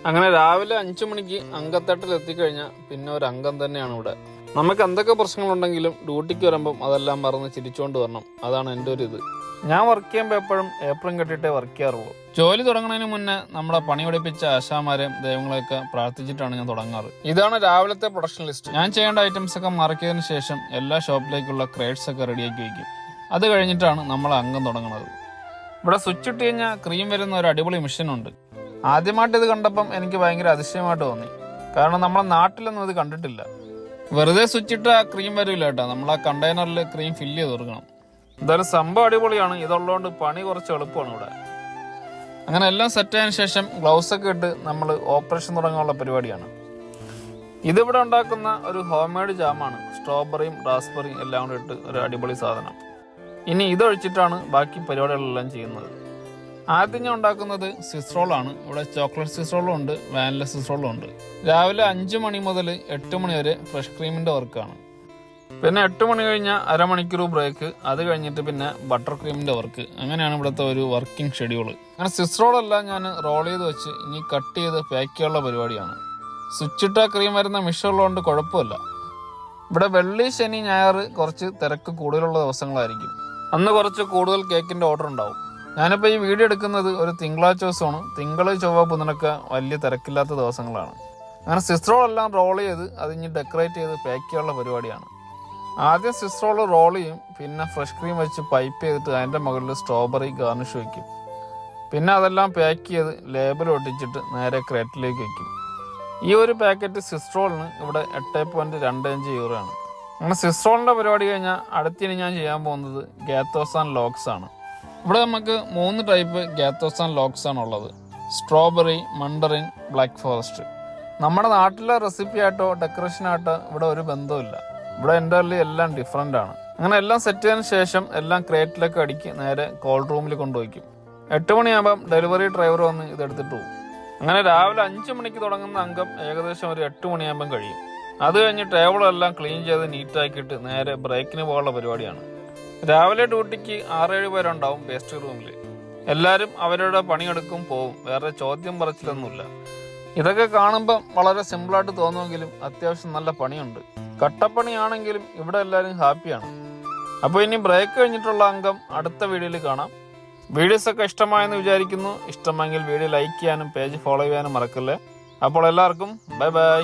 അങ്ങനെ രാവിലെ 5 മണിക്ക് അങ്കത്തട്ടിൽ എത്തിക്കഴിഞ്ഞാൽ പിന്നെ ഒരു അംഗം തന്നെയാണ് ഇവിടെ. നമുക്ക് എന്തൊക്കെ പ്രശ്നങ്ങളുണ്ടെങ്കിലും ഡ്യൂട്ടിക്ക് വരുമ്പം അതെല്ലാം മറന്ന് ചിരിച്ചുകൊണ്ട് വരണം. അതാണ് എൻ്റെ ഒരു ഇത്. ഞാൻ വർക്ക് ചെയ്യുമ്പോൾ എപ്പോഴും ഏപ്രിൽ കെട്ടിയിട്ടേ വർക്ക് ചെയ്യാറുള്ളൂ. ജോലി തുടങ്ങുന്നതിന് മുന്നേ നമ്മളെ പണി പഠിപ്പിച്ച ആശാമാരെയും ദൈവങ്ങളെയൊക്കെ പ്രാർത്ഥിച്ചിട്ടാണ് ഞാൻ തുടങ്ങാറ്. ഇതാണ് രാവിലത്തെ പ്രൊഡക്ഷൻ ലിസ്റ്റ്. ഞാൻ ചെയ്യേണ്ട ഐറ്റംസ് ഒക്കെ മറക്കിയതിന് ശേഷം എല്ലാ ഷോപ്പിലേക്കുള്ള ക്രേഡ്സ് ഒക്കെ റെഡിയാക്കി വയ്ക്കും. അത് കഴിഞ്ഞിട്ടാണ് നമ്മൾ അംഗം തുടങ്ങുന്നത്. ഇവിടെ സ്വിച്ച് ഇട്ട് കഴിഞ്ഞാൽ ക്രീം വരുന്ന ഒരു അടിപൊളി മെഷീനുണ്ട്. ആദ്യമായിട്ട് ഇത് കണ്ടപ്പം എനിക്ക് ഭയങ്കര അതിശയമായിട്ട് തോന്നി. കാരണം നമ്മളെ നാട്ടിലൊന്നും ഇത് കണ്ടിട്ടില്ല. വെറുതെ സ്വിച്ച് ഇട്ട് ആ ക്രീം വരില്ല കേട്ടോ, നമ്മൾ ആ കണ്ടെയ്നറിൽ ക്രീം ഫില്ല് ചെയ്ത് കൊടുക്കണം. എന്തായാലും സംഭവം അടിപൊളിയാണ്. ഇതുള്ളതുകൊണ്ട് പണി കുറച്ച് എളുപ്പമാണ് ഇവിടെ. അങ്ങനെ എല്ലാം സെറ്റ് ആയതിനു ശേഷം ഗ്ലൗസ് ഒക്കെ ഇട്ട് നമ്മൾ ഓപ്പറേഷൻ തുടങ്ങാനുള്ള പരിപാടിയാണ്. ഇതിവിടെ ഉണ്ടാക്കുന്ന ഒരു ഹോം മെയ്ഡ് ജാമാണ്. സ്ട്രോബെറിയും റാസ്ബെറിയും എല്ലാം കൂടി ഇട്ട് ഒരു അടിപൊളി സാധനം. ഇനി ഇതൊഴിച്ചിട്ടാണ് ബാക്കി പരിപാടികളെല്ലാം ചെയ്യുന്നത്. ആദ്യം ഞാൻ ഉണ്ടാക്കുന്നത് സ്വിസ് റോളാണ്. ഇവിടെ ചോക്ലേറ്റ് സ്വിസ് റോളും ഉണ്ട്, വാനില സ്വിസ് റോളും ഉണ്ട്. രാവിലെ 5 മണി മുതൽ 8 മണി വരെ ഫ്രഷ് ക്രീമിൻ്റെ വർക്കാണ്. പിന്നെ 8 മണി കഴിഞ്ഞാൽ അരമണിക്കൂർ ബ്രേക്ക്. അത് കഴിഞ്ഞിട്ട് പിന്നെ ബട്ടർ ക്രീമിൻ്റെ വർക്ക്. അങ്ങനെയാണ് ഇവിടുത്തെ ഒരു വർക്കിംഗ് ഷെഡ്യൂള്. അങ്ങനെ സ്വിസ് റോളെല്ലാം ഞാൻ റോൾ ചെയ്ത് വെച്ച് ഇനി കട്ട് ചെയ്ത് പാക്ക് ചെയ്യാനുള്ള പരിപാടിയാണ്. സ്വിച്ചിട്ട ക്രീം വരുന്ന മിഷുള്ളതുകൊണ്ട് കുഴപ്പമില്ല. ഇവിടെ വെള്ളി, ശനി, ഞായർ കുറച്ച് തിരക്ക് കൂടുതലുള്ള ദിവസങ്ങളായിരിക്കും. അന്ന് കുറച്ച് കൂടുതൽ കേക്കിൻ്റെ ഓർഡർ ഉണ്ടാവും. ഞാനിപ്പോൾ ഈ വീഡിയോ എടുക്കുന്നത് ഒരു തിങ്കളാഴ്ച ദിവസമാണ്. തിങ്കൾ, ചൊവ്വ, ബുധനൊക്കെ വലിയ തിരക്കില്ലാത്ത ദിവസങ്ങളാണ്. അങ്ങനെ സ്വിസ് റോൾ എല്ലാം റോൾ ചെയ്ത് അതിഞ്ഞ് ഡെക്കറേറ്റ് ചെയ്ത് പാക്ക് ചെയ്യാനുള്ള പരിപാടിയാണ്. ആദ്യം സ്വിസ് റോൾ റോൾ ചെയ്യും. പിന്നെ ഫ്രഷ് ക്രീം വെച്ച് പൈപ്പ് ചെയ്തിട്ട് അതിൻ്റെ മുകളിൽ സ്ട്രോബെറി ഗാർണിഷ് വയ്ക്കും. പിന്നെ അതെല്ലാം പാക്ക് ചെയ്ത് ലേബൽ ഒട്ടിച്ചിട്ട് നേരെ ക്രേറ്റിലേക്ക് വയ്ക്കും. ഈ ഒരു പാക്കറ്റ് സ്വിസ് റോളിന് ഇവിടെ 8.25 യൂറോയാണ്. അങ്ങനെ സ്വിസ് റോളിൻ്റെ പരിപാടി കഴിഞ്ഞാൽ അടുത്തിനി ഞാൻ ചെയ്യാൻ പോകുന്നത് ഗാത്തോസ് ആൻഡ് ലോക്സ് ആണ്. ഇവിടെ നമുക്ക് 3 ടൈപ്പ് ഗാത്തോസ് ആൻഡ് ലോക്സ് ആണ് ഉള്ളത്. Strawberry, mandarin, black forest. നമ്മുടെ നാട്ടിലെ റെസിപ്പി ആയിട്ടോ ഡെക്കറേഷനായിട്ടോ ഇവിടെ ഒരു ബന്ധവുമില്ല. ഇവിടെ എൻ്റെ എല്ലാം ഡിഫറെൻ്റ് ആണ്. അങ്ങനെ എല്ലാം സെറ്റ് ചെയ്തതിന് ശേഷം എല്ലാം ക്രേറ്റിലൊക്കെ അടുക്കി നേരെ കോൾഡ് റൂമിൽ കൊണ്ടുപോയിക്കും. 8 മണിയാകുമ്പം ഡെലിവറി ഡ്രൈവർ വന്ന് ഇതെടുത്തിട്ട് പോകും. അങ്ങനെ രാവിലെ 5 മണിക്ക് തുടങ്ങുന്ന അംഗം ഏകദേശം ഒരു 8 മണിയാകുമ്പം കഴിയും. അത് കഴിഞ്ഞ് ടേബിളെല്ലാം ക്ലീൻ ചെയ്ത് നീറ്റാക്കിയിട്ട് നേരെ ബ്രേക്കിന് പോകാനുള്ള പരിപാടിയാണ്. രാവിലെ ഡ്യൂട്ടിക്ക് 6-7 പേരുണ്ടാവും പേസ്ട്രി റൂമിൽ. എല്ലാവരും അവരുടെ പണിയെടുക്കും പോവും. വേറെ ചോദ്യം പറച്ചിലൊന്നുമില്ല. ഇതൊക്കെ കാണുമ്പം വളരെ സിമ്പിളായിട്ട് തോന്നുമെങ്കിലും അത്യാവശ്യം നല്ല പണിയുണ്ട്. കട്ടപ്പണിയാണെങ്കിലും ഇവിടെ എല്ലാവരും ഹാപ്പിയാണ്. അപ്പോൾ ഇനി ബ്രേക്ക് കഴിഞ്ഞിട്ടുള്ള അംഗം അടുത്ത വീഡിയോയിൽ കാണാം. വീഡിയോസൊക്കെ ഇഷ്ടമായെന്ന് വിചാരിക്കുന്നു. ഇഷ്ടമെങ്കിൽ വീഡിയോ ലൈക്ക് ചെയ്യാനും പേജ് ഫോളോ ചെയ്യാനും മറക്കല്ലേ. അപ്പോൾ എല്ലാവർക്കും ബൈ ബൈ.